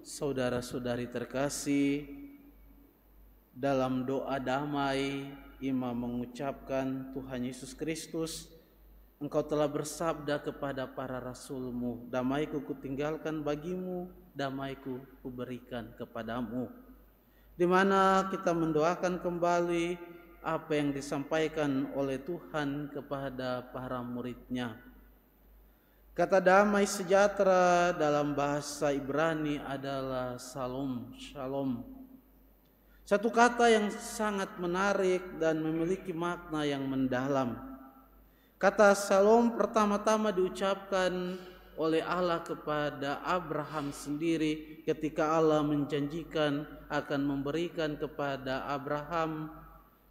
Saudara-saudari terkasih, dalam doa damai, imam mengucapkan, Tuhan Yesus Kristus, Engkau telah bersabda kepada para rasul-Mu, damaiku kutinggalkan bagimu, damaiku kuberikan kepadamu. Di mana kita mendoakan kembali apa yang disampaikan oleh Tuhan kepada para murid-Nya. Kata damai sejahtera dalam bahasa Ibrani adalah shalom, shalom. Satu kata yang sangat menarik dan memiliki makna yang mendalam. Kata shalom pertama-tama diucapkan oleh Allah kepada Abraham sendiri ketika Allah menjanjikan akan memberikan kepada Abraham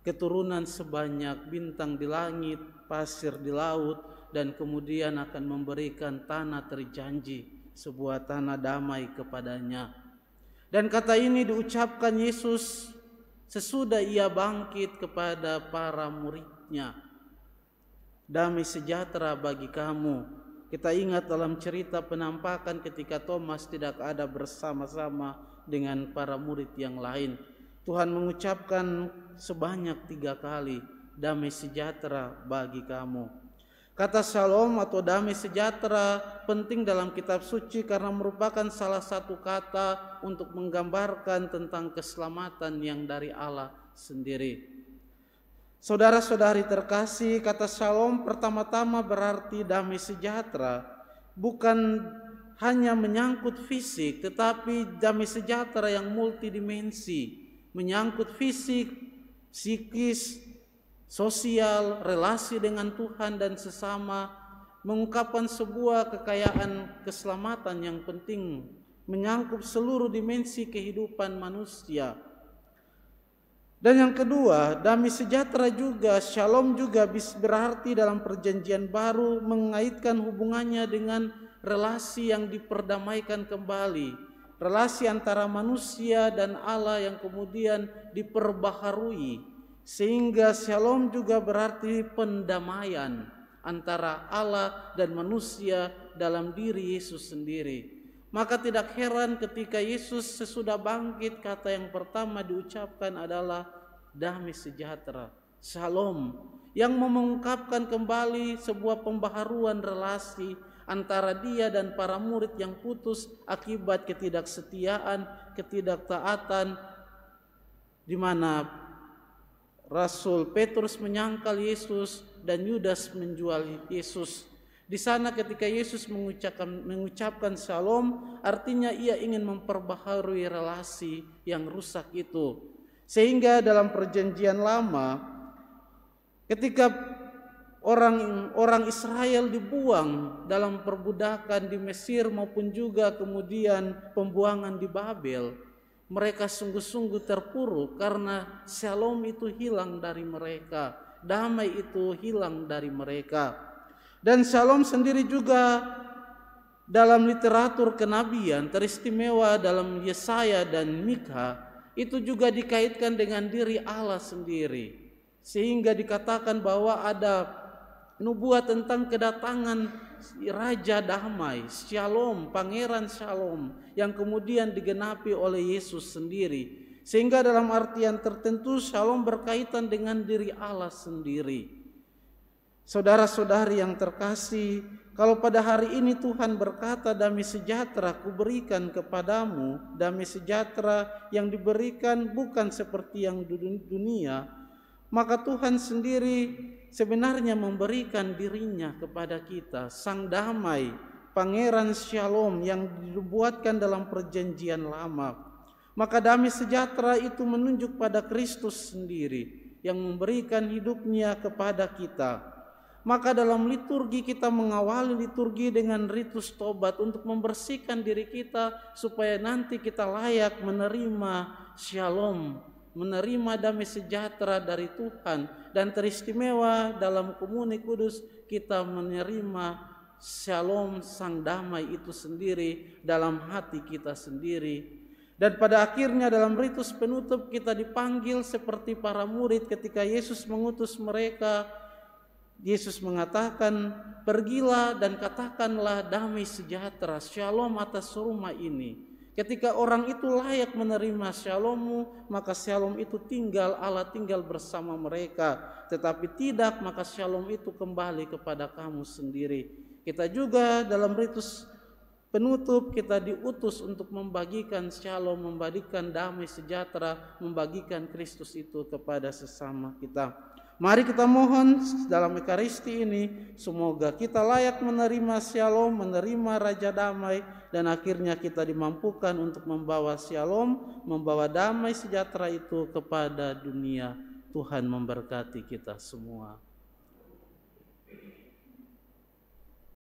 keturunan sebanyak bintang di langit, pasir di laut, dan kemudian akan memberikan tanah terjanji, sebuah tanah damai kepadanya. Dan kata ini diucapkan Yesus sesudah ia bangkit kepada para murid-Nya. Damai sejahtera bagi kamu. Kita ingat dalam cerita penampakan ketika Thomas tidak ada bersama-sama dengan para murid yang lain. Tuhan mengucapkan sebanyak 3 kali, damai sejahtera bagi kamu. Kata shalom atau damai sejahtera penting dalam kitab suci karena merupakan salah satu kata untuk menggambarkan tentang keselamatan yang dari Allah sendiri. Saudara-saudari terkasih, kata shalom pertama-tama berarti damai sejahtera bukan hanya menyangkut fisik, tetapi damai sejahtera yang multidimensi, menyangkut fisik, psikis, sosial, relasi dengan Tuhan dan sesama, mengungkapkan sebuah kekayaan keselamatan yang penting, menyangkut seluruh dimensi kehidupan manusia. Dan yang kedua, damai sejahtera juga, shalom juga berarti dalam perjanjian baru mengaitkan hubungannya dengan relasi yang diperdamaikan kembali, relasi antara manusia dan Allah yang kemudian diperbaharui. Sehingga shalom juga berarti pendamaian antara Allah dan manusia dalam diri Yesus sendiri. Maka tidak heran ketika Yesus sesudah bangkit, kata yang pertama diucapkan adalah damai sejahtera, shalom, yang mengungkapkan kembali sebuah pembaharuan relasi antara dia dan para murid yang putus akibat ketidaksetiaan, ketidaktaatan, di mana Rasul Petrus menyangkal Yesus dan Yudas menjual Yesus. Di sana ketika Yesus mengucapkan shalom, artinya ia ingin memperbaharui relasi yang rusak itu. Sehingga dalam perjanjian lama, ketika orang Israel dibuang dalam perbudakan di Mesir maupun juga kemudian pembuangan di Babel, mereka sungguh-sungguh terpuruk karena shalom itu hilang dari mereka, damai itu hilang dari mereka. Dan shalom sendiri juga dalam literatur kenabian teristimewa dalam Yesaya dan Mikha itu juga dikaitkan dengan diri Allah sendiri, sehingga dikatakan bahwa ada nubuat tentang kedatangan Raja Damai, Shalom, Pangeran Shalom, yang kemudian digenapi oleh Yesus sendiri. Sehingga dalam artian tertentu Shalom berkaitan dengan diri Allah sendiri. Saudara-saudari yang terkasih, kalau pada hari ini Tuhan berkata damai sejahtera kuberikan kepadamu, damai sejahtera yang diberikan bukan seperti yang dunia, maka Tuhan sendiri sebenarnya memberikan dirinya kepada kita, Sang Damai, Pangeran Shalom yang dibuatkan dalam perjanjian lama. Maka damai sejahtera itu menunjuk pada Kristus sendiri yang memberikan hidupnya kepada kita. Maka dalam liturgi kita mengawali liturgi dengan ritus tobat untuk membersihkan diri kita supaya nanti kita layak menerima Shalom, menerima damai sejahtera dari Tuhan. Dan teristimewa dalam komuni kudus kita menerima shalom Sang Damai itu sendiri dalam hati kita sendiri. Dan pada akhirnya dalam ritus penutup kita dipanggil seperti para murid ketika Yesus mengutus mereka. Yesus mengatakan, pergilah dan katakanlah damai sejahtera, shalom atas rumah ini. Ketika orang itu layak menerima shalom-Mu, maka shalom itu tinggal, Allah tinggal bersama mereka. Tetapi tidak, maka shalom itu kembali kepada kamu sendiri. Kita juga dalam ritus penutup, kita diutus untuk membagikan shalom, membagikan damai sejahtera, membagikan Kristus itu kepada sesama kita. Mari kita mohon dalam Ekaristi ini, semoga kita layak menerima shalom, menerima Raja Damai, dan akhirnya kita dimampukan untuk membawa shalom, membawa damai sejahtera itu kepada dunia. Tuhan memberkati kita semua.